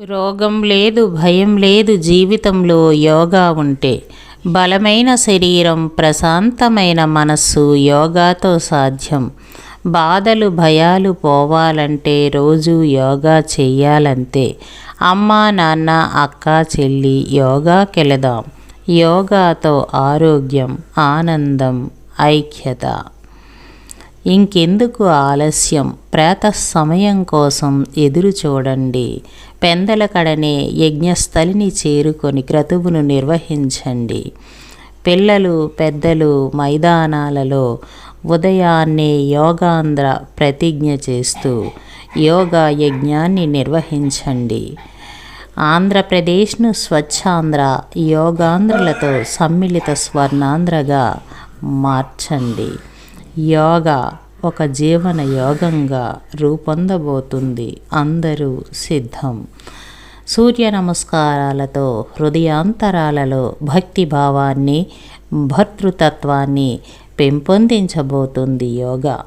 రోగం లేదు, భయం లేదు జీవితంలో యోగా ఉంటే. బలమైన శరీరం, ప్రశాంతమైన మనస్సు యోగాతో సాధ్యం. బాధలు, భయాలు పోవాలంటే రోజు యోగా చెయ్యాలంతే. అమ్మ, నాన్న, అక్క, చెల్లి యోగాకెళదాం. యోగాతో ఆరోగ్యం, ఆనందం, ఐక్యత. ఇంకెందుకు ఆలస్యం? సమయం కోసం ఎదురు చూడండి. పెందలకడనే యజ్ఞస్థలిని చేరుకొని క్రతువును నిర్వహించండి. పిల్లలు, పెద్దలు మైదానాలలో ఉదయాన్నే యోగాంధ్ర ప్రతిజ్ఞ చేస్తూ యోగా యజ్ఞాన్ని నిర్వహించండి. ఆంధ్రప్రదేశ్ను స్వచ్ఛాంధ్ర, యోగాంధ్రులతో సమ్మిళిత స్వర్ణాంధ్రగా మార్చండి. యోగా ఒక జీవన యోగంగా రూపొందబోతుంది. అందరూ సిద్ధం. సూర్య నమస్కారాలతో హృదయాంతరాలలో భక్తిభావాన్ని, భర్తృతత్వాన్ని పెంపొందించబోతుంది యోగా.